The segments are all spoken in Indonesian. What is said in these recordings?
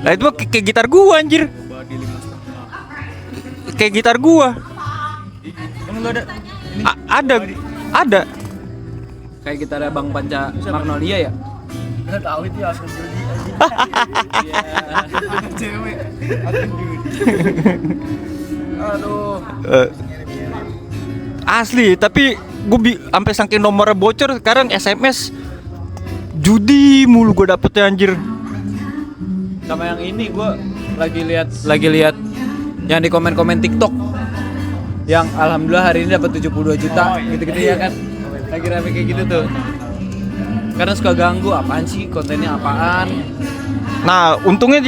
Lah itu mah kayak gitar gua anjir. Kayak gitar gua. Emang lu ada? Ada. Ada. Kayak gitarnya Bang Panca Magnolia ya? Nggak tahu itu ya akun judi. Iya. Cewek. Akun judi. Aduh. Asli, tapi gue sampai saking nomornya bocor sekarang SMS judi mulu gue dapetnya anjir. Sama yang ini gue lagi lihat yang di komen-komen TikTok yang alhamdulillah hari ini dapat 72 juta gitu-gitu ya kan. Lagi rame kayak gitu tuh. Karena suka ganggu, apaan sih kontennya apaan? Nah, untungnya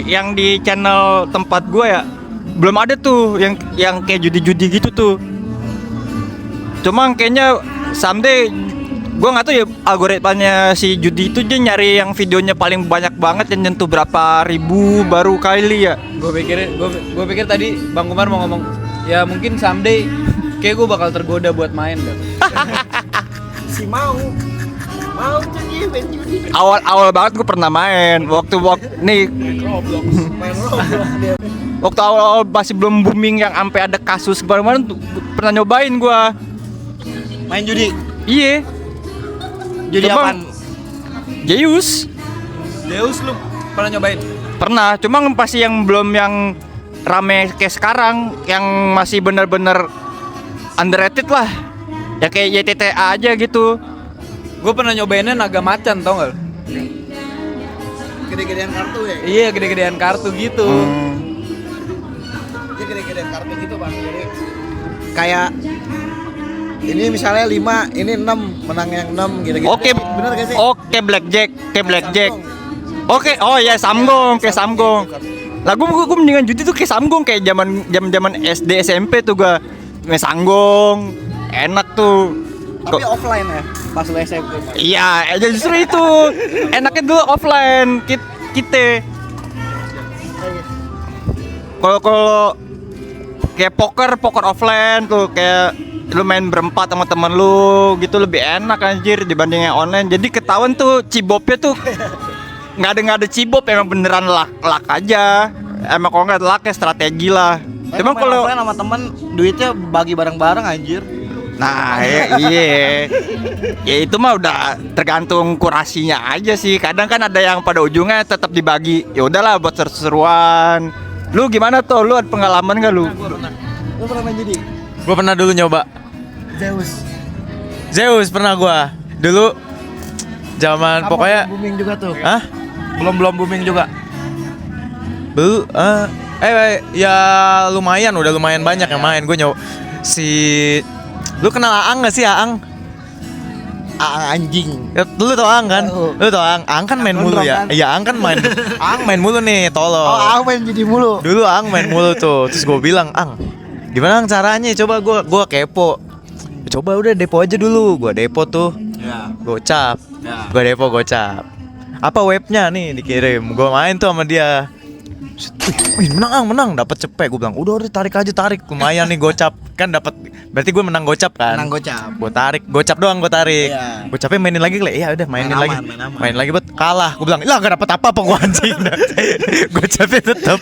yang di channel tempat gue ya belum ada tuh yang kayak judi-judi gitu tuh. Cuma kayaknya someday gue nggak tahu ya algoritmanya si judi itu dia nyari yang videonya paling banyak banget yang nyentuh berapa ribu baru kali ya. Gue pikir tadi Bang Kumar mau ngomong ya mungkin someday kayak gue bakal tergoda buat main dah. Si mau jadi main judi. Awal banget gue pernah main waktu nih Roblox, main Roblox dia. waktu awal masih belum booming yang sampai ada kasus kemarin tuh pernah nyobain gue. Main judi. Iya. Judi Cuma- apaan? Zeus Deus lu pernah nyobain? pernah, cuma pasti yang belum yang rame kayak sekarang, yang masih bener-bener underrated lah. Ya kayak YTTA aja gitu. Gue pernah nyobainnya naga macan tau gak? Gede-gedean kartu ya? Iya gede-gedean kartu gitu. Dia gede-gedean kartu gitu bang. Jadi kayak ini misalnya 5, ini 6, menang yang 6 gitu-gitu. Oke, Bener gak sih? Oke blackjack, kayak blackjack. Samsung. Oke, oh ya samgong, kayak samgong. Lah gue mendingan judi tuh kayak samgong, kayak zaman SD SMP tuh gua main sanggong. Enak tuh. Tapi offline ya, pas lu SMP. Iya, justru itu. Enaknya dulu offline kita. Kalau kayak poker offline tuh kayak lu main berempat sama temen lu gitu lebih enak anjir dibanding yang online. Jadi ketahuan tuh cibopnya tuh nggak ada cibop, emang beneran lak aja. Emang kalau nggak lak ya strategi lah. Cuman kalau offline sama temen duitnya bagi bareng-bareng anjir. nah iya ya itu mah udah tergantung kurasinya aja sih. Kadang kan ada yang pada ujungnya tetap dibagi. Ya udahlah buat seru-seruan. Lu gimana tuh? Lu ada pengalaman nggak lu? Lu pernah main judi? Gue pernah dulu nyoba Zeus pernah gua dulu zaman Kamu pokoknya belum booming juga tuh. Hah? Belum booming juga. Belum ya lumayan, udah lumayan banyak yang main. Gue nyoba lu kenal Aang gak sih Aang? Anjing. Ya, lu tau Aang kan? Tahu. Lu tau Aang? Aang kan main mulu ya? Gondrong kan? Iya Aang kan main Aang main mulu nih, tolong. Oh, aku main judi mulu. Dulu Aang main mulu tuh. Terus gue bilang, Ang, gimana Ang caranya? Coba gue kepo. Coba udah depo aja dulu. Gue depo tuh. Ya. Gocap. Ya. Gue depo gocap. Apa webnya nih dikirim. Gue main tuh sama dia. Wih, menang Ang, menang, dapat cepet. Gue bilang, udah tarik aja, tarik. Lumayan nih gocap. Kan dapat, berarti gue menang gocap kan? Menang gocap. Gue tarik, gocap doang gue tarik. Iya. Gocapnya mainin lagi kali. Iya udah mainin Main lagi. aman, main aman. Main lagi buat kalah. Gue bilang, lah gak dapat apa-apa gue anjing. Gocapnya tetap.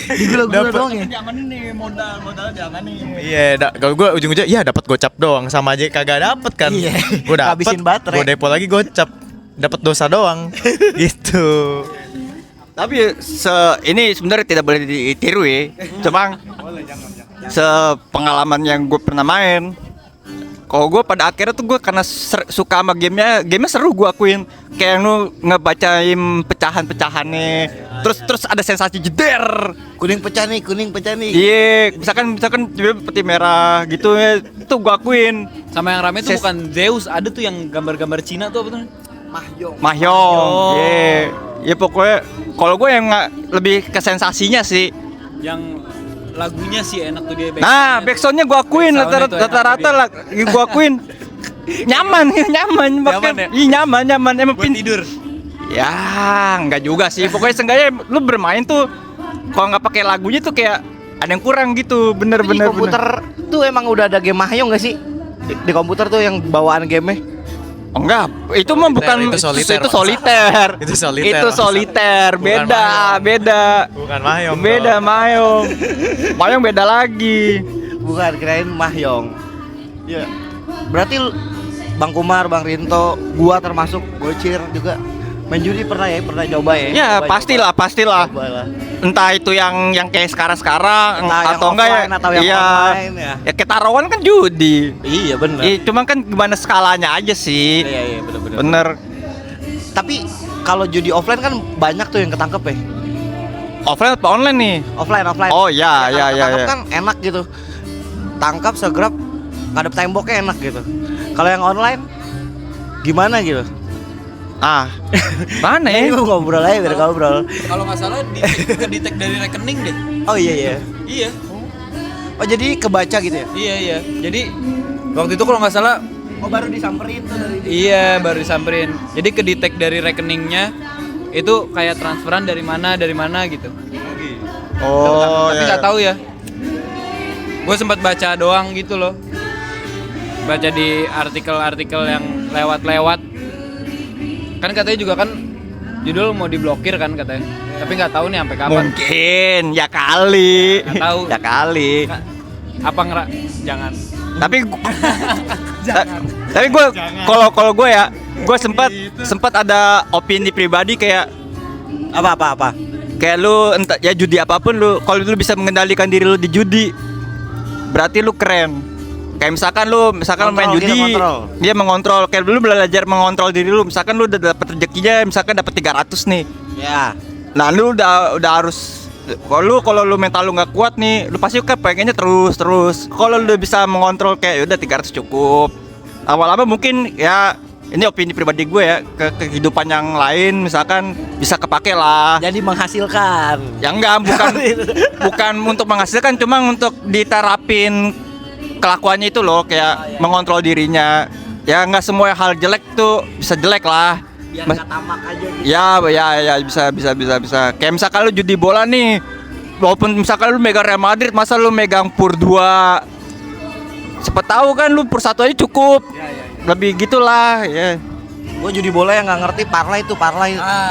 Digula-gula doang ya. Diamanin nih modal diamanin. Iya, kalau gue ujung-ujungnya iya dapat gocap doang, sama aja kagak dapet kan. Iya. Gue dapet, Habisin baterai. gue depo lagi gocap, dapat dosa doang. Gitu. Tapi ini sebenarnya tidak boleh ditiru ya. Cuma sepengalaman yang gue pernah main. Kalau gue pada akhirnya tuh gue karena suka sama gamenya seru gue akuin. Kayak lu ngebacain pecahan-pecahannya. Terus ada sensasi jeder. Kuning pecah nih. Iya, misalkan tiba peti merah gitu ya. Itu gue akuin. Sama yang rame tuh bukan Zeus, ada tuh yang gambar-gambar Cina tuh apa tuh? Mahjong. Iya. Ya pokoknya kalau gue yang lebih ke sensasinya sih. Yang lagunya sih enak tuh dia. Nah, backsoundnya gue akuin Backsoundnya tuh enak rata-rata lah, gue akuin nyaman Nyaman ya? Iya nyaman emang Buat tidur. Ya nggak juga sih, pokoknya seenggaknya lu bermain tuh kalau nggak pakai lagunya tuh kayak ada yang kurang gitu, bener. Komputer tuh emang udah ada game mahjong gak sih? Di komputer tuh yang bawaan game-nya. Oh, enggak, itu mah bukan itu soliter, itu Mas. soliter. Itu soliter, Itu Mas. soliter, Bukan beda, mayong. beda. Bukan mayong. Beda mayong. Mayong beda lagi. Bukan, kirain Mahyong. Iya. Berarti Bang Kumar, Bang Rinto, gua termasuk Gocir juga main judi pernah coba ya? Ya, Coba, pastilah. coba lah. Entah itu yang kayak sekarang Entah yang atau enggak ya. offline atau yang Iya. online ya. Ya kayak taruhan kan judi. Iya benar. Iya, cuman kan gimana skalanya aja sih. Iya benar-benar. Bener. Tapi kalau judi offline kan banyak tuh yang ketangkep ya. Offline apa online nih? Offline. Oh, iya, iya, iya, Ketangkep iya. kan enak gitu. Tangkap segerap ngadep temboknya enak gitu. Kalau yang online gimana gitu? Ah. Mana Ini ya? gua ngobrol aja biar ngobrol. Kalau nggak salah kedetek dari rekening deh. Oh iya. Iya. Oh jadi kebaca gitu ya? Iya. Jadi waktu itu kalau nggak salah, Oh baru disamperin tuh dari iya baru disamperin. Jadi kedetek dari rekeningnya itu kayak transferan dari mana gitu. Oh, Tapi nggak tahu ya. Gue sempat baca doang gitu loh. Baca di artikel-artikel yang lewat-lewat. Kan katanya juga kan judul mau diblokir kan katanya. Tapi nggak tahu nih sampai kapan. Mungkin ya kali. Nggak tahu. Ya kali. Apa jangan. Tapi tapi gue kalau gue ya, gue sempat ada opini pribadi kayak apa? kayak lu entah ya judi apapun lu, kalau lu bisa mengendalikan diri lu di judi, berarti lu keren. Kayak misalkan lu main Kontrol, judi, kita kontrol. dia mengontrol. Kayak lu belajar mengontrol diri lu. Misalkan lu udah dapet rezekinya, misalkan dapet 300 nih. Ya. Nah, lu udah harus kalau lu mental lu nggak kuat nih, lu pasti kan pengennya terus. Kalau lu udah bisa mengontrol kayak udah 300 cukup. Awal-awal mungkin ya ini opini pribadi gue ya, ke kehidupan yang lain misalkan bisa kepake lah. Jadi menghasilkan. Ya enggak, bukan untuk menghasilkan, cuma untuk diterapin kelakuannya itu loh, kayak mengontrol dirinya. Ya nggak semua hal jelek tuh bisa jelek lah. Biar nggak tamak aja gitu. Ya bisa. Kayak misalkan lu judi bola nih, walaupun misalkan lu megang Real Madrid, masa lu megang Pur 2? Siapa tahu kan lu Pur 1 aja cukup. Lebih gitulah ya. Gue judi bola yang nggak ngerti parlay.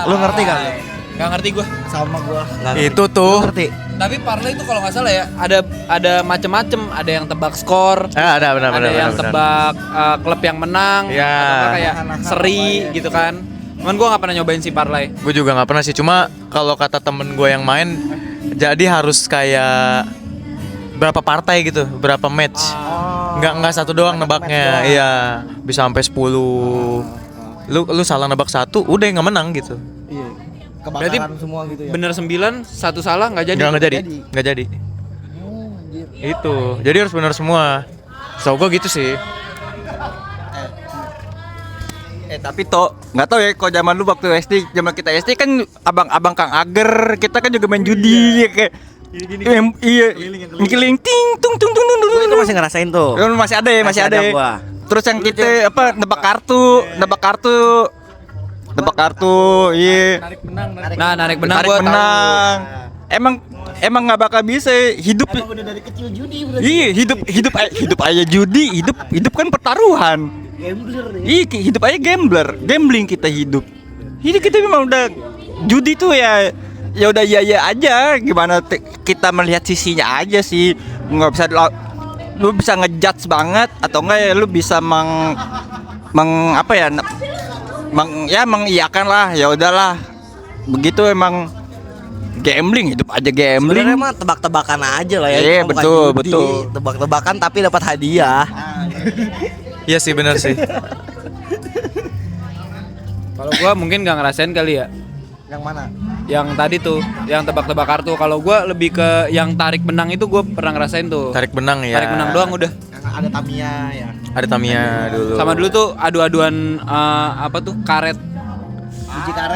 Lu ngerti kan? Nggak ngerti gue. Sama gue. Itu tuh. Ngerti. Tapi parlay itu kalau nggak salah ya ada macem-macem. Ada yang tebak skor. Ada benar. Ada yang tebak klub yang menang. Ya. Atau kayak seri gitu kan. Cuman gue nggak pernah nyobain si parlay. Gue juga nggak pernah sih. Cuma kalau kata temen gue yang main, jadi harus kayak berapa partai gitu, berapa match. Nggak satu doang nebaknya. Iya, bisa sampai 10. Lu salah nebak satu, udah nggak menang gitu. Iya. Berarti Kebakaran semua gitu ya. Bener 9, satu salah nggak jadi. Nggak jadi. Itu. Jadi harus benar semua. So gue gitu sih. Tapi nggak tahu ya, kalau zaman lu waktu SD, zaman kita SD kan abang Kang Ager, kita kan juga main judi ya, kayak iya, ngiling ting tung. Gue itu masih ngerasain tuh. Masih ada ya, masih ada. gua. Terus yang kita apa nebak kartu, iya. Narik benang Tarik gua tahu. menang. Emang nggak bakal bisa hidup. Udah dari kecil judi berarti. Iya, hidup aja judi, hidup kan pertaruhan. Gambler nih. Iya, hidup aja gambling kita hidup. Hidup kita memang udah judi tuh ya udah iya aja. Gimana kita melihat sisinya aja sih. Nggak bisa lu bisa ngejudge banget atau enggak ya lu bisa mengiyakan lah, ya udahlah. Begitu emang gambling, hidup aja gambling. Sebenarnya mah tebak-tebakan aja lah ya. Iya, Bukan betul, judi. betul. Tebak-tebakan tapi dapat hadiah. Iya sih benar sih. Kalau gua mungkin nggak ngerasain kali ya. Yang mana? Yang tadi tuh, yang tebak-tebak kartu. Kalau gua lebih ke yang tarik benang itu gua pernah ngerasain tuh. Tarik benang ya. Tarik benang doang udah. Yang ada Tamiya ya. Ada Tamiya dulu. Sama dulu tuh adu-aduan apa tuh karet.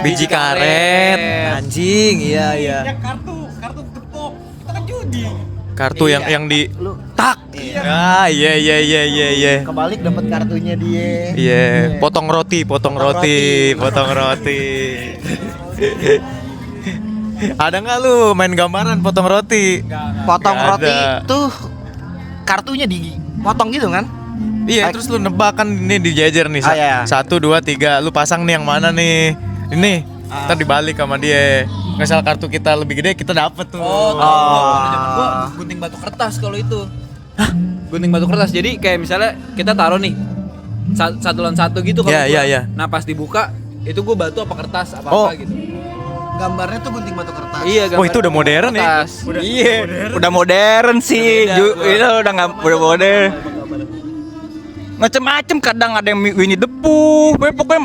Biji karet. Anjing, iya. Kartu gepok. Kita kan judi. Kartu yang di Lu Tak. Ah, iya. kebalik dapat kartunya dia. Iya, potong roti. Ada nggak lu main gambaran potong roti? Potong Nggak roti ada. tuh kartunya dipotong gitu kan? Iya, terus lu nebak kan ini dijejer nih. Iya. 1 2 3, lu pasang nih yang mana nih? Ini. Ntar dibalik sama dia. Misal kartu kita lebih gede, kita dapet tuh. Zaman gua gunting batu kertas kalau itu. Gunting batu kertas. Jadi kayak misalnya kita taruh nih satu lawan satu gitu kalau Iya, gua. iya. Nah, pas dibuka itu gua batu apa kertas apa Oh. gitu. Gambarnya tuh gunting batu kertas. Iya, Oh, itu udah modern ya? kertas. Iya, udah modern sih. Itu udah nggak udah modern. Macem-macem, kadang ada yang Winnie the Pooh. Pokoknya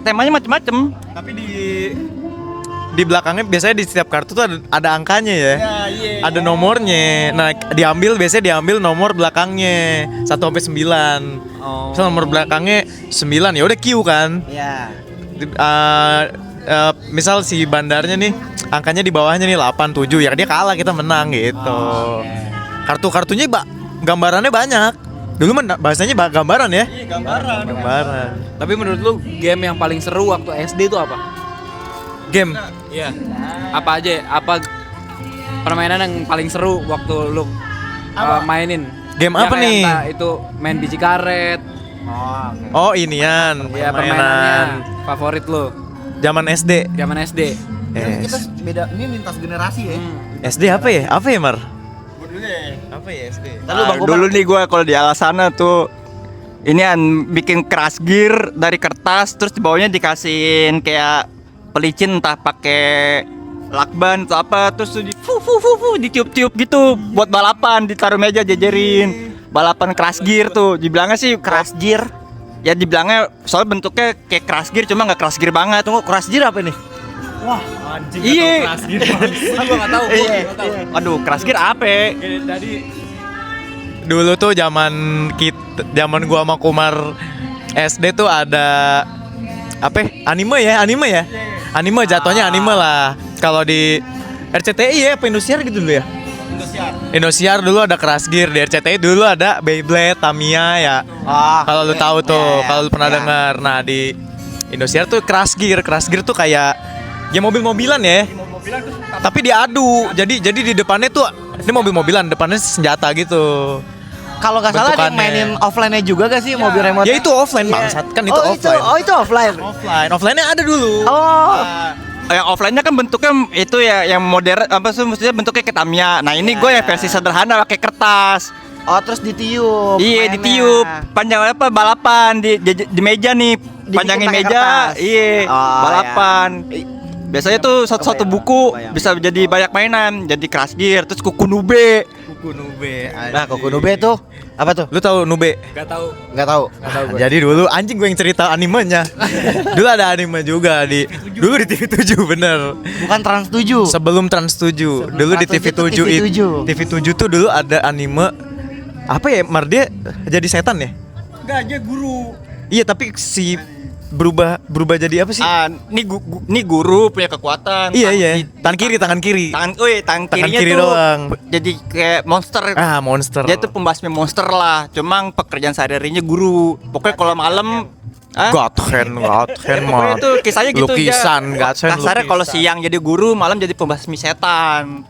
temanya macem-macem. Tapi di belakangnya biasanya di setiap kartu tuh ada angkanya ya. Ada nomornya. Nah, biasanya diambil nomor belakangnya 1 sampai 9. Oh. Misal nomor belakangnya 9 ya udah Q kan. Iya. Misal si bandarnya nih angkanya di bawahnya nih 8 7 ya dia kalah, kita menang gitu. Kartu-kartunya gambarannya banyak. Dulu mah bahasanya gambaran ya. Iya, gambaran. Gambaran. Tapi menurut lu game yang paling seru waktu SD itu apa? Game. Iya. Apa aja? Apa permainan yang paling seru waktu lu mainin? Game Ya, apa kayak nih? entah itu main biji karet. Oh, inian. Ya, permainannya favorit lu Zaman SD. zaman SD. Kita beda, ini lintas generasi ya. SD apa ya? Apa ya, Mar? Apa ya SD? Dulu nih gue kalau di Alasana tuh bikin keras gear dari kertas, terus di bawahnya dikasihin kayak pelicin entah pakai lakban atau apa, terus tuh ditiup-tiup gitu buat balapan, ditaruh meja jejerin. Balapan keras gear tuh, dibilangnya sih keras gear. Ya dibilangnya soalnya bentuknya kayak keras gear cuma nggak keras gear banget. Tunggu, keras gear apa nih? Iya. Gua juga enggak tahu. Aduh, keras gear apa? Dulu tuh zaman gua sama Kumar SD tuh ada apa? Anime ya? Anime jatuhnya anime lah. Kalau di RCTI ya, apa Indosiar gitu dulu ya? Indosiar dulu ada Crash Gear, di RCTI dulu ada Beyblade, Tamiya ya. Kalau lu tahu tuh, kalau lu pernah dengar. Nah, di Indosiar tuh Crash Gear tuh kayak ya mobil-mobilan ya. Tapi diadu. Jadi di depannya tuh ini mobil-mobilan, depannya senjata gitu. Kalau nggak salah dia Bentukannya. mainin offline-nya juga gak sih mobil remote? Ya itu offline bangsat, kan itu offline. Itu offline. Offline-nya ada dulu. Oh. Yang offline-nya kan bentuknya itu ya yang modern apa sih, maksudnya bentuknya kayak Tamiya. Nah, ini gue ya versi sederhana pakai kertas. Oh, terus ditiup. Iya, mainnya. ditiup. Panjang apa balapan di meja nih. Panjangin pakai meja. kertas. Iya, Oh, balapan. Biasanya tuh satu buku kebayang. bisa jadi banyak mainan. Jadi Crash Gear, terus Kuku Nube. Kuku Nube. Nah, Koko Nube tuh apa tuh? Lu tahu Nube? Enggak tahu. Nggak tahu. Jadi dulu anjing gue yang cerita animenya. Dulu ada anime juga dulu di TV7 bener. Bukan Trans 7. Sebelum Trans 7. Dulu di Trans 7 tuh TV7 TV7. TV7 tuh dulu ada anime apa ya? Dia jadi setan ya? Enggak, aja guru. Iya, tapi si berubah jadi apa sih? Nih guru punya kekuatan. Iya. Tangan kiri. Tangan Tangan kirinya kiri tuh doang. jadi kayak monster. Monster. Dia tuh pembasmi monster lah. Cuma pekerjaan sehari-harinya guru. Pokoknya kalau malam Godhen pokoknya mah. itu kisahnya gitu Lukisan, aja. Godhen Kasarnya kalau lukisan. siang jadi guru, malam jadi pembasmi setan.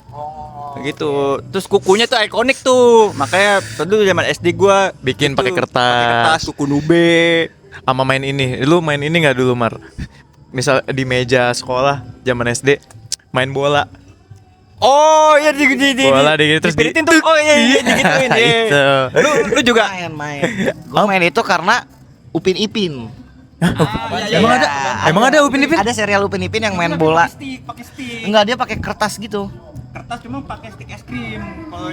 Gitu. Terus kukunya tuh ikonik tuh. Makanya dulu zaman SD gua Bikin itu, pakai kertas. pakai kertas, kuku Nube. Sama main ini. Lu main ini enggak dulu, Mar? Misal di meja sekolah zaman SD main bola. Oh iya Bola terus dipilitin tuh. Oh iya digituin iya. Itu. Lu juga Main. Gua main itu karena Upin Ipin. Emang ada? Emang ada Upin Ipin? Ada serial Upin Ipin yang main bola. pakai stick. Enggak, dia pakai kertas gitu. Kertas cuma pakai stick es krim. Kalau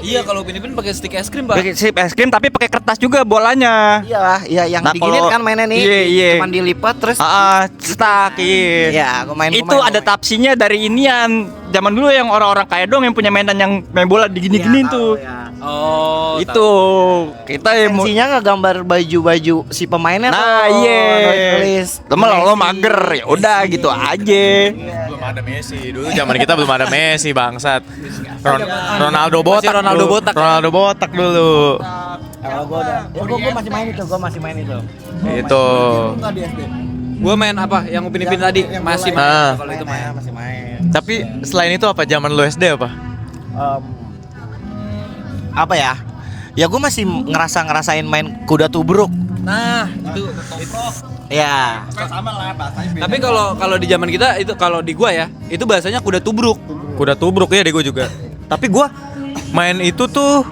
Iya, kalau Upin Ipin pakai stick es krim, Pak. pakai stick es krim tapi pakai kertas juga bolanya. Iya yang Nah, diginin kalau- kan mainnya nih. iya. Cuman dilipat terus Stuck, iya. Iya, gua main. Itu adaptasinya dari inian. Zaman dulu yang orang-orang kaya dong yang punya mainan yang main bola digini-giniin tuh. Oh, Itu kita yang mau. Tensinya ngegambar baju-baju si pemainnya Nah, tuh. iya. Nulis. Temen lo mager ya udah gitu aja. Belum ada Messi. Dulu zaman kita belum ada Messi, bangsat. Ronaldo botak. Masih Ronaldo dulu. botak, ya? Ronaldo botak dulu. Kalau gua udah, gua masih main itu. Itu. Gua main apa? Yang Upin Ipin tadi masih main. Ah. Kalau itu main. Masih main. Tapi selain itu apa zaman lu SD apa? Apa ya? Ya gue masih ngerasain main kuda tubruk. Nah, itu. Ya. Tapi kalau di zaman kita itu kalau di gua ya, itu bahasanya kuda tubruk. Kuda tubruk ya di gue juga. Tapi gue main itu tuh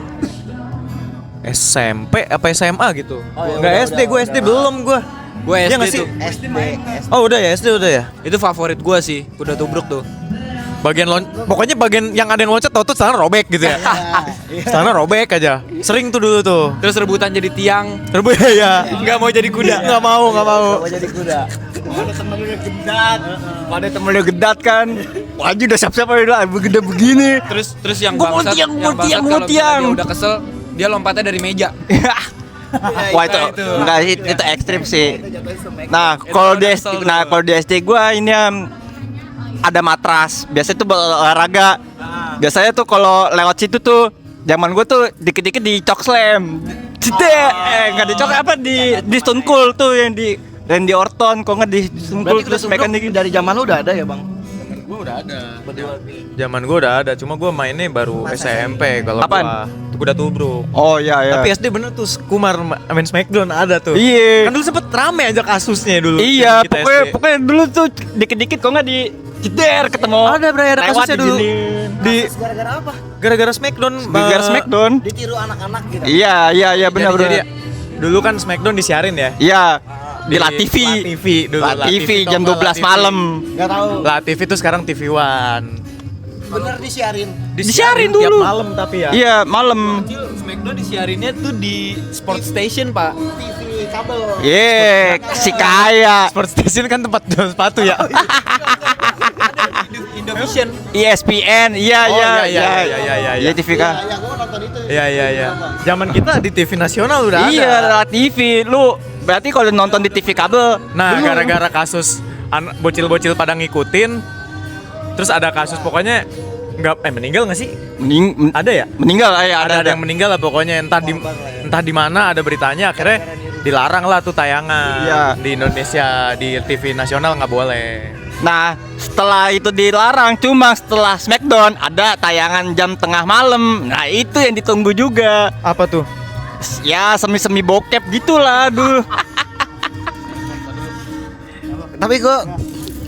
SMP apa SMA gitu. Enggak SD, gue SD belum gue. Gua Iya SD nggak sih? tuh. SD. Oh udah ya SD udah ya. Itu favorit gua sih, kuda tubruk tuh. Pokoknya bagian yang ada yang loncat tau tuh sana robek gitu ya. Sana robek aja. Sering tuh dulu tuh. Terus rebutan jadi tiang. Terus ya. Nggak mau jadi kuda. Nggak mau. Jadi kuda. Ada temen lu gedat kan. Wah, udah siap-siap udah gede begini. Terus yang Gua mau bangsat, tiang, yang mau bangsat tiang, kalau mau misalnya tiang. dia udah kesel, dia lompatnya dari meja. Wah itu enggak sih, itu ekstrim sih. Nah, kalau di kesel tuh. kalau di SD gua ini ada matras. Biasanya tuh olahraga. Biasanya tuh kalau lewat situ tuh zaman gua tuh dikit-dikit di chalk slam. Enggak di chalk apa di Stone Cold tuh yang di Randy Orton, kok nggak di Stone Cold Berarti terus kuda tubruk mekanik dari zaman lu udah ada ya, Bang? Zaman gue udah ada, cuma gue mainnya baru SMP kalau Apaan? gua tuh kuda tubruk. Oh iya ya. Tapi SD bener tuh Kumar main Smackdown ada tuh. Iya. Kan dulu sempet rame aja kasusnya dulu. Iya, Kita pokoknya SD. dulu tuh dikit-dikit kok nggak di jeder ketemu. Ada Bray, ada Lewat kasusnya dulu. diginiin. Di Gara-gara apa? gara-gara Smackdown. Gara-gara Smackdown. Ditiru anak-anak gitu. Iya benar Jadi benar. dulu kan Smackdown disiarin ya. Iya. Di La TV. La TV dulu. La TV jam tau nggak 12 La TV? malam. Enggak tahu. La TV tuh sekarang TV One. Bener disiarin. Disiarin tiap dulu. malam tapi ya. Iya, malam. Smackdown disiarinnya tuh di Sport Station, Pak. TV kabel. Iya, si kaya. Sport Station kan tempat jual sepatu ya. Indovision. ESPN. Iya, Oh, iya, iya. Iya, TV kan. Ya, gua nonton itu. Iya. Zaman kita di TV nasional udah ada. Iya, La TV. Lu berarti kalau nonton di TV kabel. Nah, belum. gara-gara kasus bocil-bocil pada ngikutin, terus ada kasus pokoknya meninggal nggak sih? Ada ya? Meninggal ya, Ada yang meninggal lah pokoknya entah di mana ada beritanya akhirnya dilarang lah tuh tayangan Iya. di Indonesia di TV nasional nggak boleh. Nah, setelah itu dilarang, cuma setelah Smackdown ada tayangan jam tengah malam. Nah, itu yang ditunggu juga. Apa tuh? Ya, semi-semi bokep gitulah dulu. Tapi gua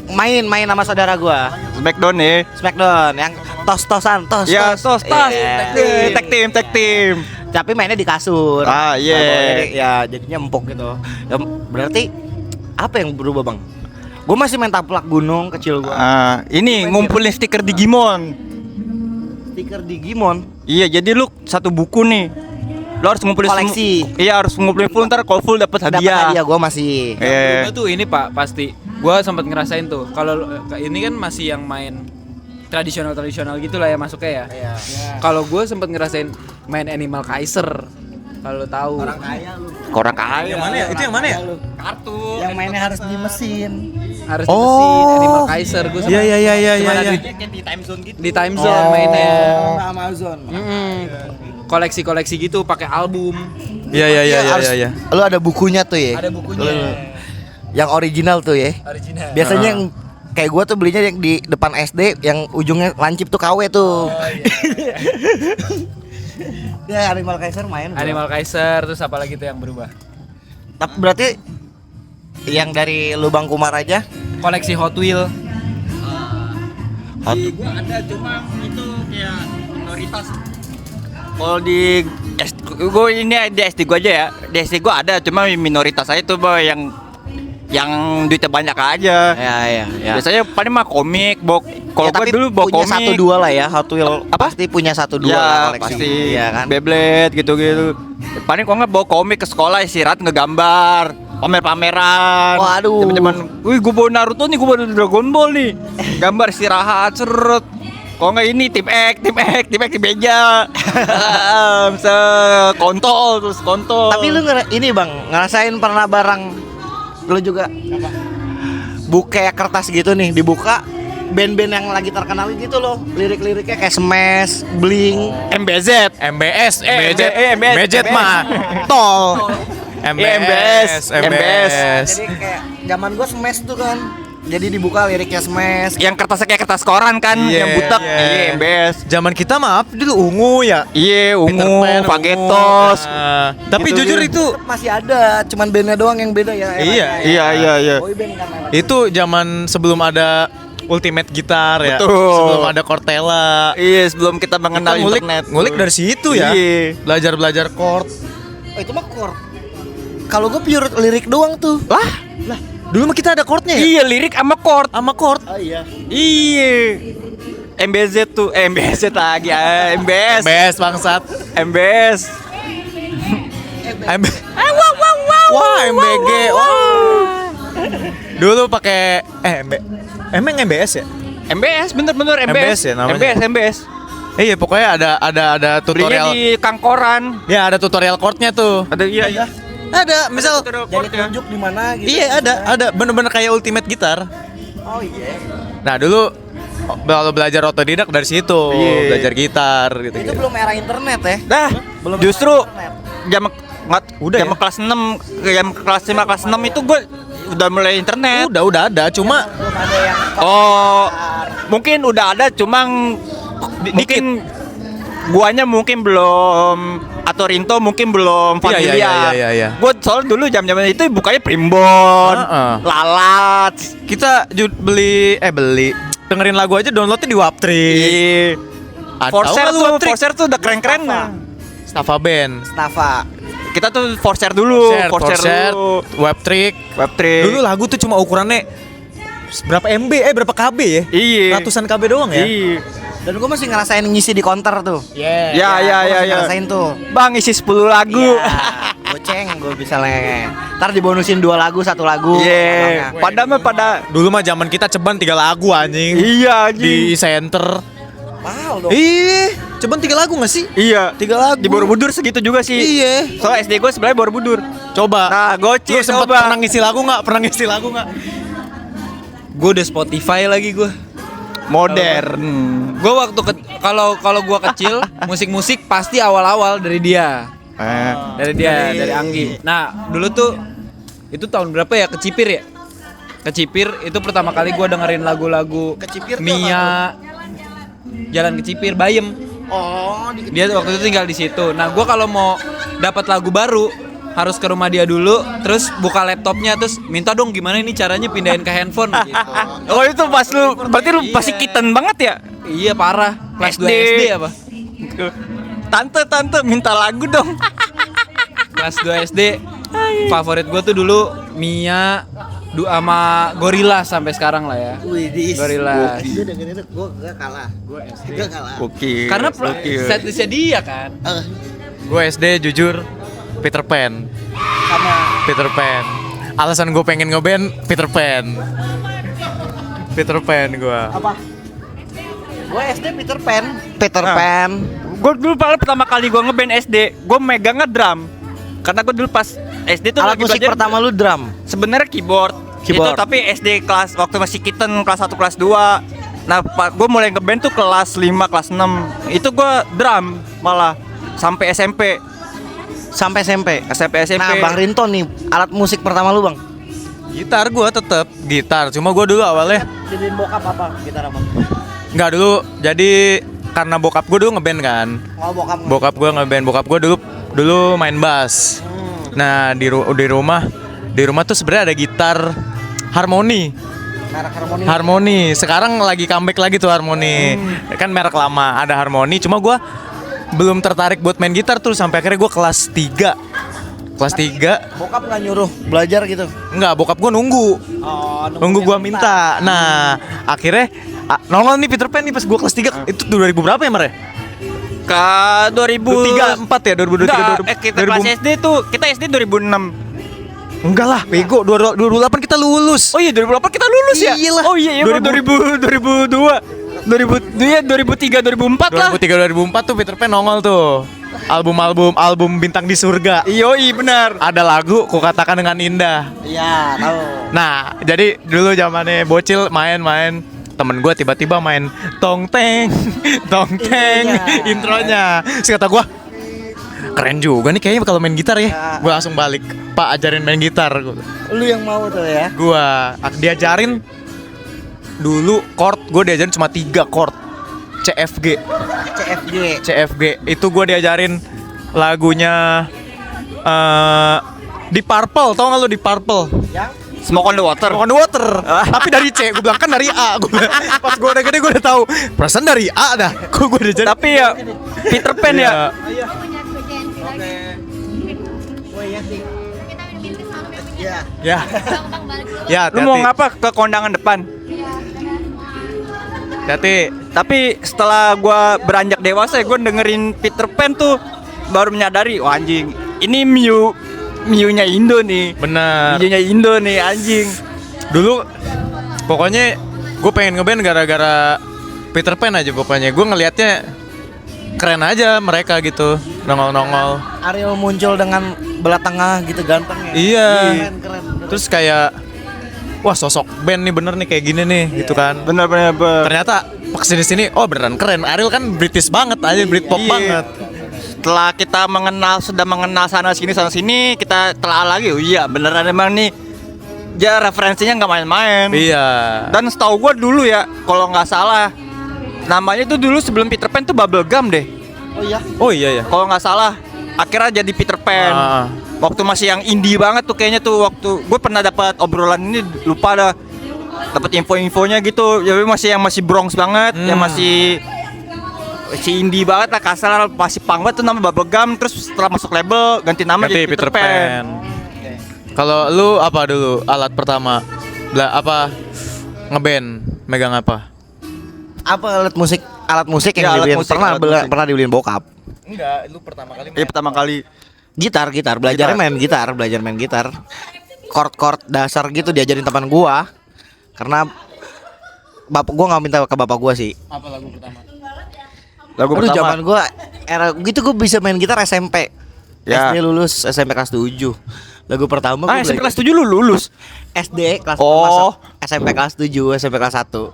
main sama saudara gua. Smackdown ya. Smackdown yang tos-tosan, tos. Ya, tos. Iya. Tag team. Tapi mainnya di kasur. Ah, iya. Jadi, ya jadinya empuk gitu. Ya, berarti apa yang berubah, Bang? Gue masih main taplak gunung kecil gua. Ini ngumpulin stiker Digimon. Stiker Digimon. Iya, jadi lu satu buku nih. Lu harus ngumpulin Koleksi. Iya, harus ngumpulin full, ntar kalau full dapat Dapat hadiah. hadiah gua masih. Eh, Gua tuh ini, Pak, pasti. Gua sempat ngerasain tuh. Kalau ini kan masih yang main tradisional gitu lah ya masuknya ya. Iya. Kalau gue sempat ngerasain main Animal Kaiser. Kalau lo tahu. Orang kaya lu. orang kaya. Yang mana ya? Itu yang mana ya? Kartu. Yang mainnya harus di mesin. Harus di mesin Animal Kaiser. Gue Iya. Di time zone gitu. di time zone mainnya. Amazon. Koleksi-koleksi gitu pakai album. Iya. Lu ada bukunya tuh ya? Ada bukunya. Yang original tuh ya. Original. Biasanya yang kayak gua tuh belinya yang di depan SD yang ujungnya lancip tuh KW tuh. Ya Animal Kaiser main. gua. Animal Kaiser terus apa lagi tuh yang berubah? Tapi berarti yang dari Lubang Kumar aja Koleksi Hot Wheel. Gua ada cuma itu kayak minoritas. Kalau di gue ini di SD gue aja ya. Di SD gue ada cuma minoritas aja tuh boy yang duitnya banyak aja. ya. Biasanya paling mah komik, kalau gue dulu bawa punya komik. 1-2 lah ya Hot Wheel. Apa? Pasti punya 1-2 lah Ya koleksi. pasti Iya kan. Beyblade gitu-gitu. Paling kok nggak bawa komik ke sekolah istirahat ngegambar, pamer-pameran. Waduh. Zaman, wih gue bawa Naruto nih, gue bawa Dragon Ball nih. Gambar istirahat seret. Kok nggak ini tim X di meja. Kontol terus kontol. Tapi lu ini Bang, ngerasain pernah barang lu juga buka kayak kertas gitu nih, dibuka band-band yang lagi terkenal gitu loh, lirik-liriknya kayak Smash, Blink, MBZ. MBS, MBZ MBZ mah Tol. MBS. Jadi kayak zaman gua Smash tuh kan. Jadi dibuka liriknya smash. Yang kertasnya kayak kertas koran kan, Iya, yang butek. iya. Iya, MBS. Zaman kita maaf dulu ungu ya. Iya, Peter ungu, Pan, Pagetos. Nah, tapi Gitu, jujur gitu. itu Masih ada, cuman bandnya doang yang beda ya. Iya, iya. Boyband kan memang. itu zaman sebelum ada Ultimate Gitar ya. Betul. Sebelum ada Cortella. Iya, sebelum kita mengenal Kita ngulik, internet. ngulik dari situ ya. Iya. Belajar chord. Oh, itu mah chord. Kalau gue pure lirik doang tuh. Lah, Dulu mah kita ada chordnya ya. iya lirik sama chord. Sama chord. Oh iya. Iya. MBZ tuh, MBZ lagi, MBS. MBS bangsat. MBS. Wah, MBG. Wah. Dulu pakai emang MBS ya? MBS, bener-bener MBS MBS. ya namanya? MBS. Iya, pokoknya ada Belinya tutorial. di Kangkoran. Ya, ada tutorial chordnya tuh. Ada iya. Ada, misal Tutorial Jadi chord ya. tunjuk di mana gitu. iya ada bener-bener kayak Ultimate Gitar. Oh iya. Nah, dulu kalau belajar otodidak dari situ, Iya. belajar gitar gitu. Itu belum era internet ya. Dah, Belum justru internet. jam Udah jam ya? kelas 6, jam kelas 5, kelas 6 itu gue udah mulai internet. Udah ada, cuma Belum ada yang Oh, mungkin udah ada, cuma mungkin guanya mungkin belum, atau Rinto mungkin belum familiar. Iya. Gue soal dulu jam-jam itu bukanya Primbon, Heeh. Lalat. kita beli dengerin lagu aja downloadnya di Waptree. Iya. Forser tuh, Forser tuh udah keren-keren. Staffa Band. Stafa. Kita tuh Forser dulu, Forser, dulu. Webtrick. Webtrick. Dulu lagu tuh cuma ukurannya berapa MB berapa KB ya? Iya. Ratusan KB doang ya? Iya. Dan gue masih ngerasain ngisi di counter tuh. Yeah. Ya, Gua masih ngerasain tuh. Bang isi 10 lagu. Iya, goceng gue misalnya. Ntar dibonusin 2 lagu, 1 lagu. Iya. Namanya. Pada Dulu mah zaman kita ceban 3 lagu anjing. iya anjing. Di center. Mahal dong. Ih, ceban 3 lagu gak sih? Iya. 3 lagu. Di Borobudur segitu juga sih. Iya. Soalnya SD gue sebenarnya Borobudur. Coba. Nah, gocil Lu sempet coba. pernah ngisi lagu gak? Pernah ngisi lagu gak? Gue udah Spotify lagi gue. Modern. Gue waktu kalau gue kecil musik-musik pasti awal-awal dari dia. Dari Anggi. Nah, dulu tuh itu tahun berapa ya? Kecipir ya? Kecipir itu pertama kali gue dengerin lagu-lagu Kecipir tuh Mia, Jalan Kecipir, Bayem. Oh, Dia waktu itu tinggal di situ. Nah, gue kalau mau dapat lagu baru harus ke rumah dia dulu, terus buka laptopnya, terus minta dong gimana ini caranya pindahin ke handphone gitu. Oh itu pas lu, berarti lu Iya. pasti kitten banget ya? Iya parah. Kelas 2 SD. SD apa? Tante minta lagu dong. Kelas 2 SD. Favorit gue tuh dulu Mia sama Gorilla sampai sekarang lah ya. Gorilla. Dia dengerin itu gue gak kalah. Gue SD gak kalah. Oke. Karena setlistnya dia kan. Gue SD jujur Peter Pan. Sama Peter Pan. Alasan gue pengen ngeband Peter Pan. Peter Pan gue. apa? Gue SD Peter Pan. Peter Nah. Pan. Gue dulu pertama kali gue ngeband SD, gue megangnya drum. Karena gue dulu pas SD tuh Alat lagi musik belajar pertama lu drum. sebenarnya keyboard. Keyboard. Itu tapi SD kelas waktu masih kitten kelas 1 kelas 2. Nah, gue mulai ngeband tuh kelas 5 kelas 6. Itu gue drum malah sampai SMP. Sampai SMP. SMP. Nah, Bang Rinto nih, alat musik pertama lu, Bang. Gitar gue tetep gitar. Cuma gue dulu awalnya Jadiin bokap apa? Gitar apa? nggak dulu. Jadi karena bokap gue dulu ngeband kan. Oh, bokap. Bokap gue ngeband. Bokap gue dulu main bass. Nah di rumah tuh sebenarnya ada gitar harmoni. Merek harmoni. Harmoni. Sekarang lagi comeback lagi tuh harmoni. Kan merek lama ada harmoni. Cuma gue belum tertarik buat main gitar tuh sampai akhirnya gue kelas 3. Kelas 3 Bokap nggak nyuruh belajar gitu. enggak, bokap gue nunggu. Oh, Nunggu gue minta. Nah, akhirnya nongol nih Peter Pan nih pas gue kelas 3. Itu 2000 berapa ya, Mar ya? Ke 2003 2003 4 ya, 2023 Enggak, kita kelas SD tuh, kita SD 2006. Enggak lah, bego. 2008 kita lulus. Oh iya 2008 kita lulus ya? Iyalah. Oh iya, 2002 2003 2004 lah. 2003 2004 tuh Peter Pan nongol tuh. Album Bintang di Surga. Iya benar. Ada lagu Ku Katakan Dengan Indah. Iya, tahu. Nah, jadi dulu zamannya bocil main-main, temen gue tiba-tiba main tong teng intronya. Terus kata gue, keren juga nih kayaknya kalau main gitar ya. Gue langsung balik, Pak ajarin main gitar. Lu yang mau tuh ya. Gue diajarin dulu chord gue diajarin cuma 3 chord. CFG. CFG itu gue diajarin lagunya di Purple, tau gak lu di Purple? Smoke on the water. Smoke on the water. Tapi dari C, gue bilang kan dari A. Pas gue udah gede gue udah tahu. Perasaan dari A dah. Gue udah jadi. Tapi ya Peter Pan ya. Ya. Ya, Lu mau ngapa ke kondangan depan? Hati. Tapi setelah gua beranjak dewasa ya, gua dengerin Peter Pan tuh baru menyadari, wah anjing, ini Miu-nya Indo nih. Benar. Miu-nya Indo nih anjing. Dulu pokoknya gue pengen ngeband gara-gara Peter Pan aja pokoknya. Gue ngelihatnya keren aja mereka gitu, nongol-nongol. Ariel muncul dengan belah tengah gitu ganteng ya. Iya. Keren. Terus kayak wah sosok band nih bener nih kayak gini nih gitu kan. Bener-bener. Ternyata pas sini oh beneran keren. Ariel kan British banget aja, Britpop Iya. banget. Setelah kita sudah mengenal sana sini, kita telah lagi, oh iya beneran emang nih. Ya referensinya nggak main-main. Iya. Dan setahu gua dulu ya, kalau nggak salah, namanya tuh dulu sebelum Peter Pan tuh Bubblegum deh. Oh iya ya. Kalau nggak salah, akhirnya jadi Peter Pan. Waktu masih yang indie banget tuh kayaknya tuh, waktu gue pernah dapat obrolan ini, lupa dah. Dapat info-infonya gitu. Ya masih Bronx banget, yang masih si indie banget lah, kasar masih punk banget tuh, nama Bubblegum. Terus setelah masuk label ganti nama jadi Peter Pan. Kalau lu apa dulu alat pertama? Apa ngeband? Megang apa? Apa alat musik Ya, yang alat dibeliin? musik, Pernah alat musik. pernah dibeliin bokap. Enggak, lu pertama kali. Iya pertama kali. Gitar, belajar main gitar. Chord dasar gitu diajarin teman gua. Karena bapak gua nggak minta ke bapak gua sih. Apa lagu pertama? Lagu Aduh, pertama. zaman gua era gitu gua bisa main gitar SMP. Ya. SD lulus SMP kelas 7. Lagu pertama gua SMP belajar- kelas 7 lu lulus. SD kelas Oh. masuk SMP kelas 7, SMP kelas 1.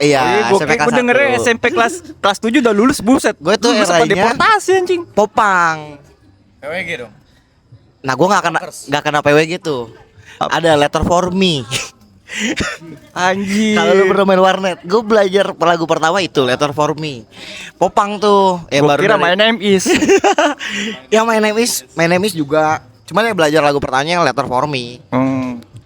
Iya, Gue SMP kelas dengernya 1. SMP kelas 7 udah lulus, buset. Gue tuh Lulus apa eranya- deportasi anjing. Popang. PWG dong. Nah, gua nggak kena PWG tuh. Ada Letter for Me. Anjing. Kalau lu pernah main warnet, gue belajar lagu pertama itu Letter for Me. Popang tuh, Gua kira My Name Is. yang My Name Is juga. Cuman ya belajar lagu pertamanya Letter for Me.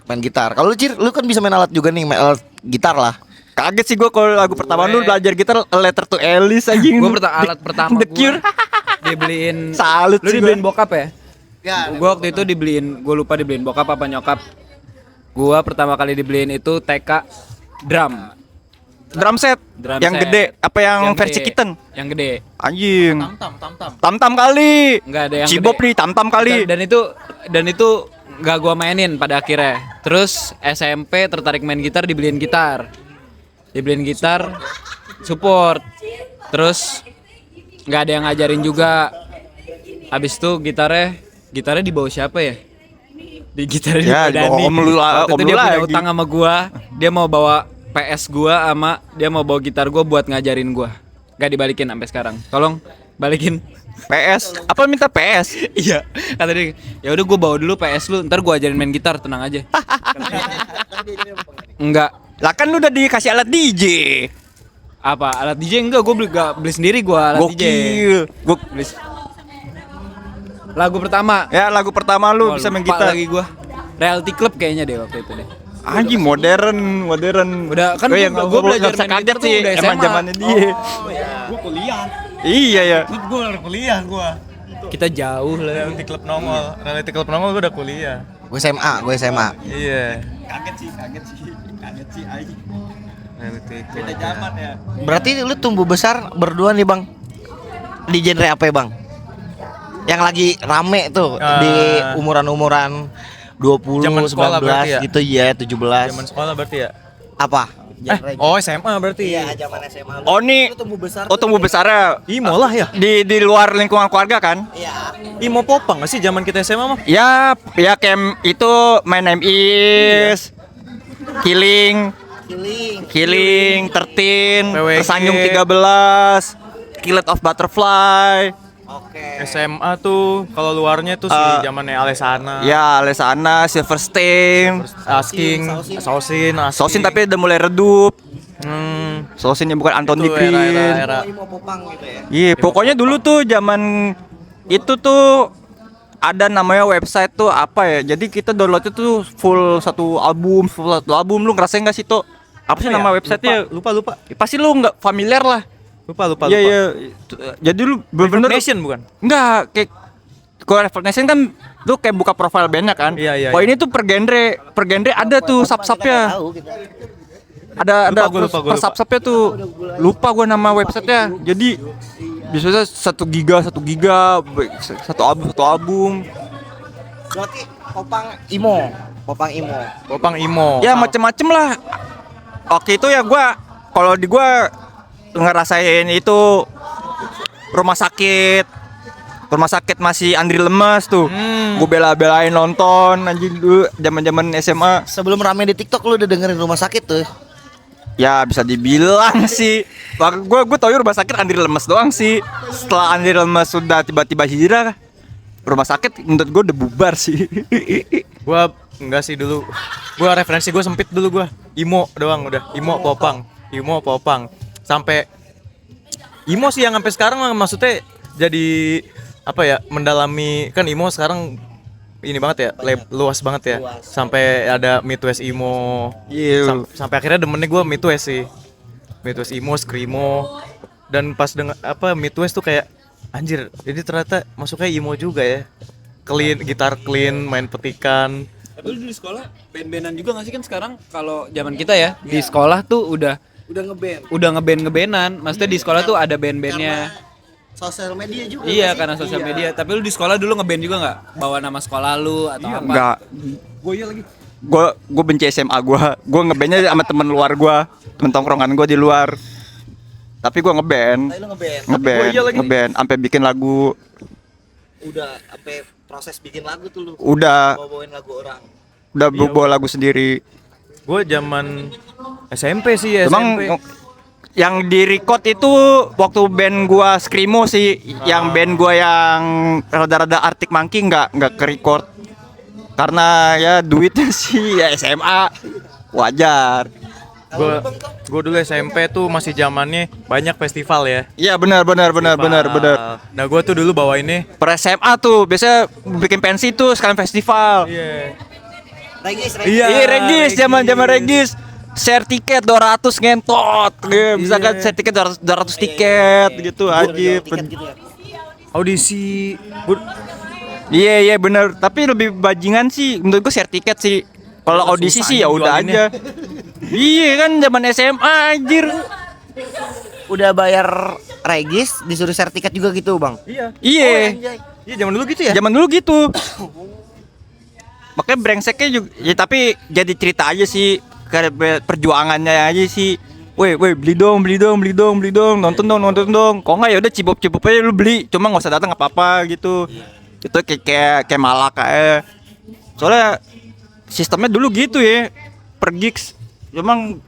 Main gitar. Kalau lu Cir, lu kan bisa main alat juga nih, main alat gitar lah. Kaget sih gue kalau lagu pertama lu belajar gitar Letter to Alice anjing. Gue alat pertama The Cure. dibeliin. Salut Lu sih dibeliin gua. bokap ya? Ya, Gue waktu itu gue lupa dibeliin bokap apa nyokap. Gue pertama kali dibeliin itu TK drum. Drum set. Drum Yang set. gede apa yang versi gede. kitten? Yang gede. Anjing. Tam. Tam-tam kali. Enggak ada yang Cibop gede. nih tam-tam kali. Dan itu nggak gua mainin pada akhirnya. Terus SMP tertarik main gitar, dibeliin gitar support. Terus nggak ada yang ngajarin juga. Habis itu gitarnya dibawa siapa ya? Di gitarnya Ya, dibawa Dani. om lu Waktu itu om dia lu punya lagi. utang sama gua. Dia mau bawa PS gua sama dia mau bawa gitar gua buat ngajarin gua. Gak dibalikin sampai sekarang. Tolong balikin. PS. Apa minta PS? Iya, kata dia, ya udah gue bawa dulu PS lu, ntar gue ajarin main gitar, tenang aja. Enggak, Lah kan lu udah dikasih alat DJ. apa alat DJ enggak, gue beli sendiri gue alat DJ. Gokil. Gua Beli. Lagu pertama, ya lagu pertama lu oh, bisa main lupa gitar. lagi gue. Reality Club kayaknya deh waktu itu deh. Anjing modern. Udah, kan Oh, yang gua belajar nggak usah main kaget gitar tuh sih, udah emang SMA. zamannya dia. Gua kuliah. Iya ya. Gua udah kuliah gua. Kita jauh lah. Reality Club nongol gua udah kuliah. gue SMA. Iya. Kaget sih anjing. Reality Club. Beda zaman ya. Berarti lu tumbuh besar berdua nih, Bang. Di genre apa ya, Bang? Yang lagi rame tuh di umuran-umuran 20, Zaman sekolah 19 berarti ya? gitu ya, 17. Zaman sekolah berarti ya? Apa? SMA berarti. Iya, zaman SMA. Oh nih. tumbuh besar. Oh tumbuh besarnya Imo lah ya. di luar lingkungan keluarga kan? Iya. Imo popang gak sih zaman kita SMA mah? Ya camp itu My Name Is, Killing, 13, PWG. Tersanjung 13, Killet of Butterfly. Oke. SMA tuh kalau luarnya tuh Eh, zamannya Alesana. Ya, Alesana, Silverstein, Asking, Sausin, Sosin tapi udah mulai redup. Sosin yang bukan Anthony Itu Green. era-era. Imo Popang gitu ya. Iya, pokoknya dulu tuh zaman itu tuh ada namanya website tuh apa ya? Jadi kita downloadnya tuh full satu album. Lu ngerasain nggak sih tuh? Apa sih nama websitenya? Lupa. Pasti lu nggak familiar lah. Lupa. Iya iya. Jadi lu bener-bener Nation bukan? enggak kayak kalau Revolt Nation kan lu kayak buka profile bandnya kan. Iya. Oh ini tuh per genre ada tuh sub-subnya. Tahu kita. Ada Gua lupa. sub-subnya tuh. Lupa gua nama websitenya. Jadi biasanya 1 giga, satu album. Berarti Popang Imo. Popang Imo. Ya macem-macem lah. Oke itu ya gua kalau di gua ngerasain itu rumah sakit masih Andri Lemes tuh. Gue bela-belain nonton anjing dulu zaman-zaman SMA. Sebelum rame di TikTok lu udah dengerin Rumah Sakit tuh. Ya bisa dibilang sih. Gue tau ya rumah sakit Andri Lemes doang sih. Setelah Andri Lemes sudah tiba-tiba hijrah, rumah sakit menurut gue udah bubar sih. Gua enggak sih dulu. Gua referensi gua sempit dulu gua. Imo doang udah. Imo Popang. Sampai Imo sih yang sampai sekarang maksudnya jadi apa ya? Mendalami kan Imo sekarang ini banget ya, luas banget ya. Sampai ada Midwest Imo. Iya. Sampai akhirnya demennya gua Midwest sih. Midwest Imo, Screamo. Dan pas dengan apa Midwest tuh kayak anjir, jadi ternyata masuknya emo juga ya. Clean, gitar clean, main petikan. Tapi lu di sekolah band-bandan juga nggak sih kan sekarang kalau zaman kita ya di sekolah tuh udah ngeband-ngebandan. Maksudnya di sekolah tuh ada band-bandnya. Sosial media juga. Iya karena sosial media. Tapi lu di sekolah dulu ngeband juga nggak? Bawa nama sekolah lu atau apa? Enggak. Gue benci SMA gue ngebandnya sama temen luar gue, temen tongkrongan gue di luar. Tapi gue ngeband, Lu ngeband. ngeband, sampai bikin lagu. Udah sampai proses bikin lagu tuh lu. Udah Bawain lagu orang. bawa lagu sendiri. Gue zaman SMP sih ya. Emang SMP. yang di record itu waktu band gua Screamo sih, yang band gua yang rada-rada Arctic Monkey nggak ke record karena ya duitnya sih ya SMA wajar. Gue dulu SMP tuh masih zamannya banyak festival ya. Iya benar. Nah gue tuh dulu bawa ini. Per SMA tuh biasa bikin pensi tuh sekalian festival. Iya. Regis. Iya. Iya Regis, zaman Regis. Share tiket 200 ngentot. Gitu. Misalkan share tiket 200 tiket gitu anjir. Tiket gitu ya. Audisi. Iya benar. Tapi lebih bajingan sih menurut gua share tiket sih. Kalau audisi susah sih ya udah jualinnya. aja. Iya kan zaman SMA anjir. Udah bayar Regis disuruh share tiket juga gitu, Bang. Iya. Iya. Iya zaman dulu gitu ya. Zaman dulu gitu. Makanya brengseknya juga ya tapi jadi cerita aja sih kayak perjuangannya aja sih. Woi beli dong nonton dong. Kok enggak ya udah cibop aja lu beli. Cuma enggak usah datang apa-apa gitu. Itu kayak malak kayak. Soalnya sistemnya dulu gitu ya. Per gigs. Emang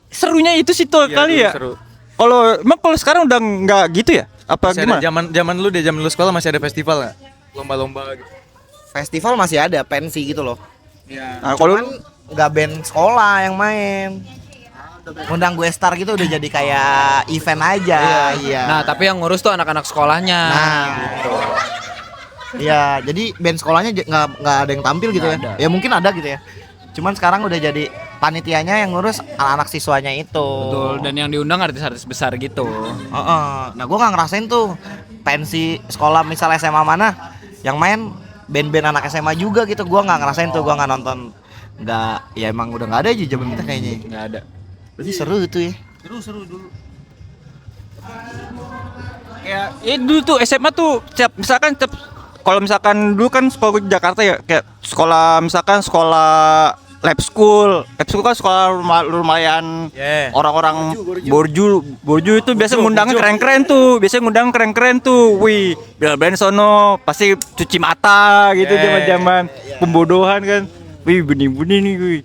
serunya itu sih tuh Iya, kali dulu ya. seru. Kalau sekarang udah nggak gitu ya? Apa Masih ada gimana? zaman lu sekolah masih ada festival nggak? Lomba-lomba gitu. Festival masih ada, pensi gitu loh. Nah, kalau Cuman nggak band sekolah yang main. Undang gue star gitu udah jadi kayak event aja. Iya. Nah tapi yang ngurus tuh anak-anak sekolahnya. Nah, gitu. Iya, jadi band sekolahnya nggak ada yang tampil gitu ya. Nggak ada. Ya mungkin ada gitu ya. Cuman sekarang udah jadi panitianya yang ngurus anak-anak siswanya itu. Betul. Dan yang diundang artis-artis besar gitu. Nah, gua nggak ngerasain tuh pensi sekolah misal SMA mana yang main band-band anak SMA juga gitu. Gua nggak ngerasain tuh, gua nggak nonton. Nggak, ya emang udah nggak ada aja zaman kita kayaknya. Nggak ada. Berarti seru itu ya. Seru dulu. ya dulu tuh SMA tuh kalau misalkan dulu kan sekolah gue di Jakarta ya kayak sekolah lab school kan sekolah lumayan Yeah. orang-orang borju itu biasa ngundangnya keren-keren tuh wih bel-belain sono pasti cuci mata gitu zaman-zaman pembodohan kan wih benih-benih nih wih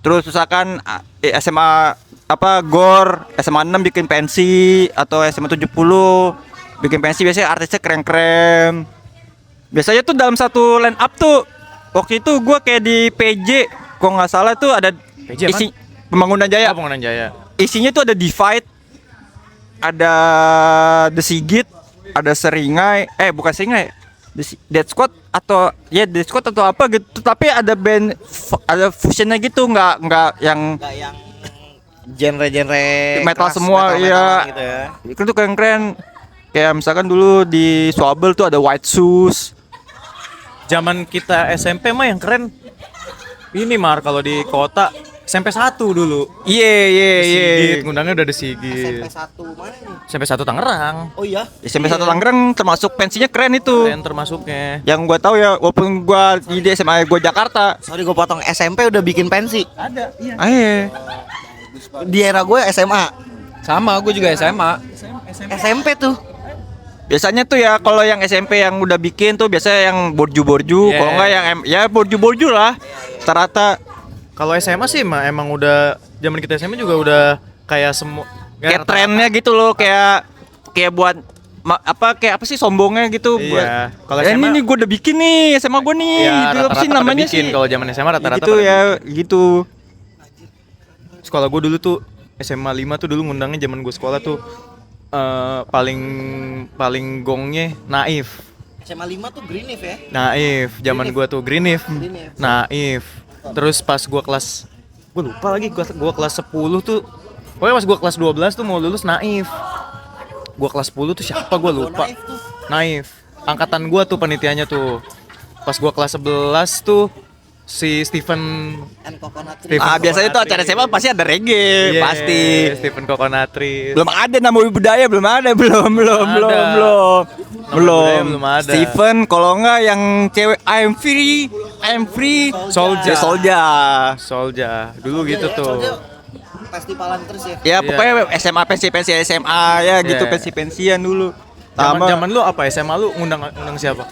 terus misalkan SMA apa GOR SMA 6 bikin pensi atau SMA 70 bikin pensi biasanya artisnya keren-keren. Biasanya tuh dalam satu line up tuh waktu itu gue kayak di PJ, kok nggak salah tuh ada PJ apaan? isi Pembangunan Jaya. Oh, Pembangunan Jaya. Isinya tuh ada Divide, ada The Sigit, ada Seringai, bukan Seringai, Dead Squad atau ya Dead Squad atau apa gitu. Tapi ada band ada fusionnya gitu, nggak yang Enggak yang genre-genre metal keras, semua, metal-metalan iya. gitu ya. Itu tuh keren-keren. Kayak misalkan dulu di Swabel tuh ada White Shoes. Zaman kita SMP mah yang keren ini Mar kalau di kota SMP 1 dulu. Iya. Sigit, ngundangnya udah ada Sigit. SMP 1 mana nih? SMP 1 Tangerang. Oh iya. SMP 1 Tangerang termasuk pensinya keren itu. Keren termasuknya. Yang gua tahu ya, walaupun gua di SMA gua Jakarta. Sorry gue potong, SMP udah bikin pensi. Ayo. Di era gue SMA. Sama, gue juga SMA. SMP tuh. Biasanya tuh ya kalau yang SMP yang udah bikin tuh biasanya yang borju-borju, Yeah. kalau enggak yang ya borju-borju lah. Rata-rata Kalau SMA sih emang udah zaman kita SMA juga udah kayak semua kayak trennya gitu loh, kayak buat kayak apa sih sombongnya gitu buat. Iya. Kalau Ya, SMA ini gue udah bikin nih SMA gue nih, ya gitu apa sih namanya bikin. sih? Kalau zaman SMA rata-rata gitu pada ya, gitu. Sekolah gue dulu tuh SMA 5 tuh dulu ngundangnya zaman gue sekolah tuh paling gongnya Naif. SMA 5 tuh Greenleaf ya. Naif, zaman gue tuh Greenleaf. Greenleaf. Naif. Terus pas gue lupa lagi gua kelas 10 tuh. Pokoknya pas gue kelas 12 tuh mau lulus Naif. Gue kelas 10 tuh siapa gue lupa. Naif tuh. Naif. Angkatan gue tuh panitianya tuh. Pas gue kelas 11 tuh si Stephen And Coconut Tree. Stephen Biasanya tuh acara SMA pasti ada reggae, Iya, pasti. Stephen Coconutris. Belum ada nama budaya, belum ada, belum. budaya belum ada. Steven, kalau enggak yang cewek I'm free. Soldier. Soldier. Dulu gitu tuh. Festivalan terus ya. Ya Iya. pokoknya SMA pensi SMA ya gitu, Iya. pensi-pensian dulu. Zaman lu apa SMA lu ngundang siapa?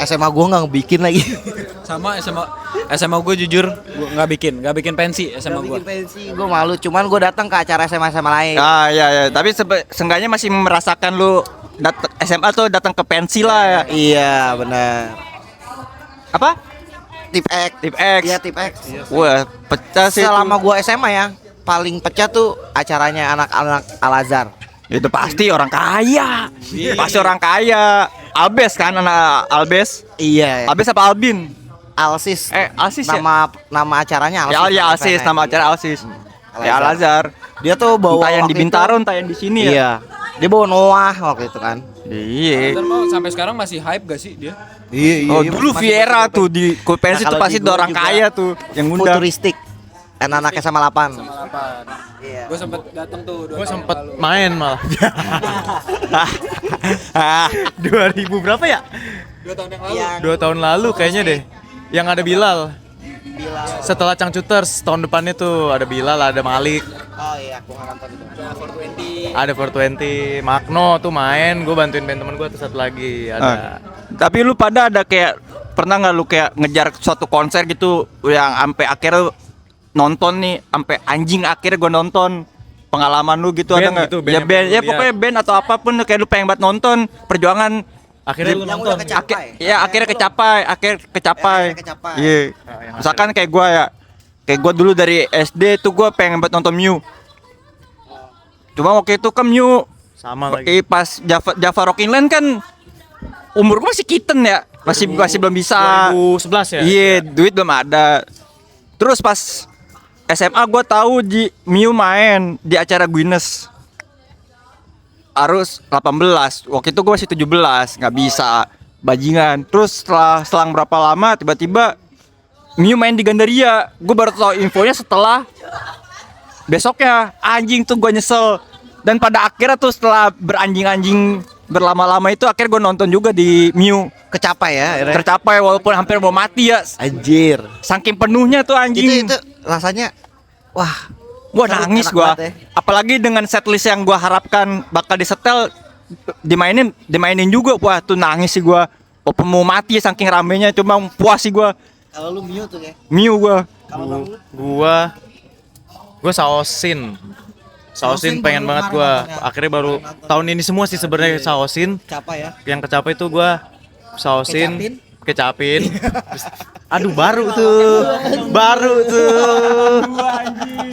SMA gua nggak bikin lagi. Sama SMA gue jujur gue nggak bikin pensi SMA gue. Bikin pensi, gua malu. Cuman gua datang ke acara SMA lain. Ya, tapi seenggaknya masih merasakan lu SMA tuh datang ke pensi lah ya. Iya, benar. Apa? Tip X. Tip X. Iya, Tip X. Wah, pecah sih. Selama gua SMA ya, paling pecah tuh acaranya anak-anak Al-Azhar. Itu pasti orang kaya. Pasti orang kaya. Albes kan, anak Albes. Iya. Albes apa Albin? Alsis. Alsis ya? Nama acaranya Alsis. Ya Alsis, nama acara Alsis. Ya Al-Azhar. Al-Azhar. Dia tuh bawa Entah yang di waktu Bintaro, itu- entah yang di sini ya. Iya. Dia bawa Noah waktu itu kan. Iya. Ntar mau sampai sekarang masih hype gak sih dia? Iya, Oh, dulu Viera tuh di pensi tuh Nah, kalau pasti di gua orang juga kaya tuh yang ngundang. futuristik. Anak-anaknya sama 8. Iya. Gue sempet datang tuh. Gue sempet main malah. 2000 berapa ya? 2 tahun yang lalu. Iya. 2 tahun lalu kayaknya deh. Yang ada Bilal. Bilal. Setelah Cangcuters tahun depannya tuh ada Bilal, ada Malik, Oh iya, aku nggak nonton itu. ada 420, Magno tuh main, gue bantuin band temen gue tuh satu lagi ada. Tapi lu pada ada kayak pernah nggak lu kayak ngejar suatu konser gitu yang sampai akhirnya nonton nih, sampai anjing akhirnya gua nonton. Pengalaman lu gitu Band ada nggak? gitu, band Ya yang band, lu ya lihat. pokoknya band atau apapun kayak lu pengen banget nonton perjuangan. Akhirnya lu Yang nonton. udah kecapai. Akhirnya kecapai. Akhirnya kecapai. Iya. yang Misalkan kayak gua ya, kayak gua dulu dari SD tuh gua pengen banget nonton Mew. Cuma waktu itu kan Mew Sama lagi. pas Java Rockinland kan umur gua masih kitten ya, masih belum bisa. 2011 ya? Iya, duit belum ada. Terus pas SMA gua tahu di Mew main di acara Guinness. Harus 18. Waktu itu gua masih 17, nggak bisa bajingan. Terus selang berapa lama tiba-tiba Mew main di Gandaria. Gua baru tahu infonya setelah besoknya. Anjing tuh gua nyesel. Dan pada akhirnya tuh setelah beranjing-anjing berlama-lama itu akhirnya gua nonton juga di Mew. Kecapai ya akhirnya. Tercapai walaupun hampir mau mati ya. Anjir. Saking penuhnya tuh anjing. Itu rasanya wah, Gua seru, nangis enak gua. banget ya. Apalagi dengan setlist yang gua harapkan bakal disetel dimainin juga. Wah, tuh nangis sih gua. Walaupun mau mati saking ramenya, cuma puas sih gua. Kalau lu Mew tuh ya. Mew gua. Kalau lu Gua Saosin. Saosin Saosin pengen baru banget kemarin gua. nontonnya. Akhirnya baru tahun ini semua sih sebenarnya Saosin. Capai ya. Yang kecapai tuh gua Saosin, kecapin. Aduh baru tuh.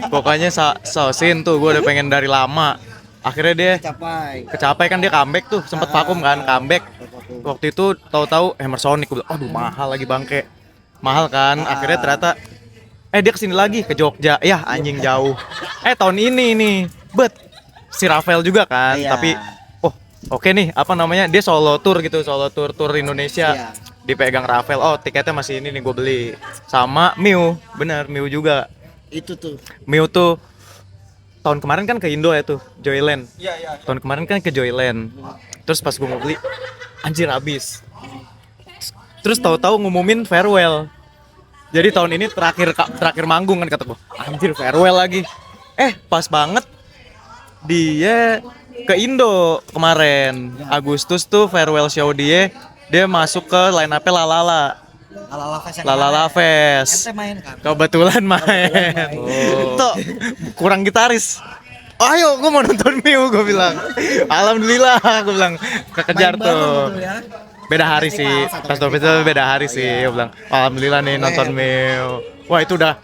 Pokoknya Saosin tuh gua udah pengen dari lama. Akhirnya dia kecapai kan, dia comeback tuh, sempet vakum kan, comeback. Waktu itu tahu-tahu Hammersonic, gua bilang, aduh mahal lagi bangke. Mahal kan, akhirnya ternyata dia kesini lagi ke Jogja. Ya anjing jauh. Tahun ini nih, si Rafael juga kan, Iya. tapi oke nih, apa namanya, dia solo tour gitu, tour Indonesia. Iya. Dipegang Rafael. Tiketnya masih ini nih, gue beli. Sama Miu, bener Miu juga. Itu tuh. Miu tuh tahun kemarin kan ke Indo ya tuh, Joyland. Iya. Tahun kemarin kan ke Joyland. Terus pas gue mau beli, anjir habis. Terus tahu-tahu ngumumin farewell. Jadi tahun ini terakhir manggung kan, kata gue. Anjir farewell lagi. Pas banget dia ke Indo kemarin. Agustus tuh farewell show dia masuk ke line up Lalala. Lalala Fest. Ente main kan? Kebetulan main. Tuh, kurang gitaris. Ayo, gue mau nonton Miu, gue bilang. Alhamdulillah, gue bilang kekejar tuh. Beda hari sih, pas festival beda hari sih. Gue bilang, alhamdulillah nih nonton Miu. Wah itu udah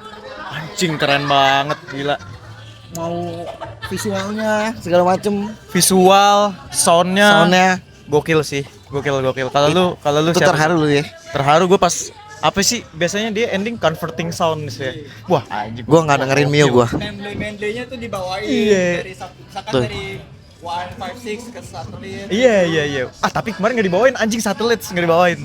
anjing keren banget, gila. Mau visualnya segala macem. Visual, soundnya gokil sih, gokil. Kalau lu Itu siapa? terharu lu ya. Terharu gue pas apa sih biasanya dia ending converting sound sih. Wah anjing. Gua nggak dengerin Mio gua. Medley-medleynya tuh dibawain Iya. dari misalkan Tuh. dari 156 ke satelit. Iya. Tapi kemarin nggak dibawain, anjing satelit nggak dibawain.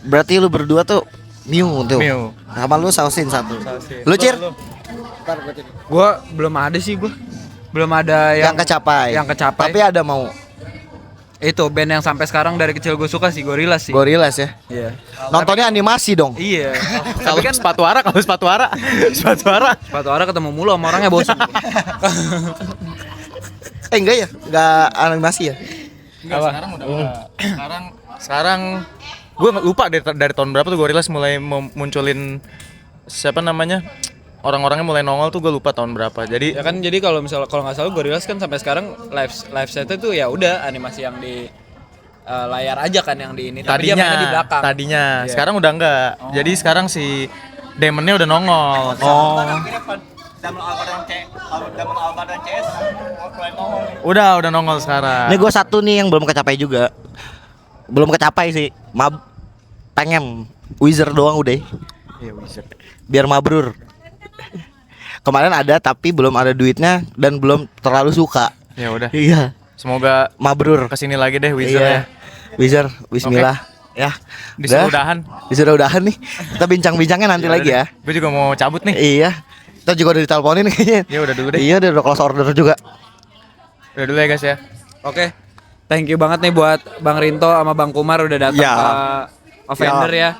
Berarti lu berdua tuh Mio tuh. Miu. Sama lu Saosin satu. Saosin. Lu Cir? Gua belum ada sih gua. Belum ada Yang kecapai. Yang kecapai. Tapi ada mau Itu band yang sampai sekarang dari kecil gue suka sih, Gorillaz sih. Gorillaz ya. Iya. Nontonnya animasi dong. Iya. Kalau Tapi kan sepatu ara, sepatu ara ketemu mulu sama orangnya bosan. Enggak ya? Enggak animasi ya? Sekarang udah sekarang gue lupa dari tahun berapa tuh Gorillaz mulai munculin siapa namanya, orang-orangnya mulai nongol tuh, gue lupa tahun berapa. Jadi Ya kan, jadi kalau nggak salah Gorillaz kan sampai sekarang live setnya tuh ya udah animasi yang di layar aja kan, yang di ini. Tapi dia mainnya di belakang. tadinya Iya. sekarang udah enggak. Jadi sekarang si Demonnya udah nongol. Damon Albarn CS mulai nongol. Udah nongol sekarang. Ini gue satu nih yang belum kecapai juga. Belum kecapai sih. Pengen Wizard doang udah. Iya, Wizard. Biar mabrur. Kemarin ada tapi belum ada duitnya dan belum terlalu suka. Ya udah. Iya. Semoga Mabrur. kesini lagi deh Wizard Iya. ya. Wizard, bismillah. Ya. Disuruh Udah. udahan. Disuruh udahan nih. Kita bincang-bincangnya nanti lagi ya. Gue juga mau cabut nih. Iya. Kita juga udah diteleponin kayaknya. Ya udah dulu deh. Iya, udah close order juga. Udah dulu ya guys ya. Oke. Thank you banget nih buat Bang Rinto sama Bang Kumar udah datang Ya. ke Offender ya.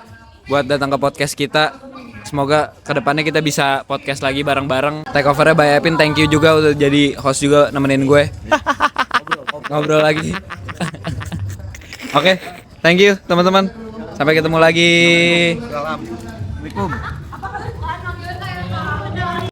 Buat datang ke podcast kita. Semoga kedepannya kita bisa podcast lagi bareng-bareng. Takeovernya by Epin, thank you juga udah jadi host juga nemenin gue. Ngobrol lagi. Oke, thank you teman-teman. Sampai ketemu lagi. Assalamualaikum.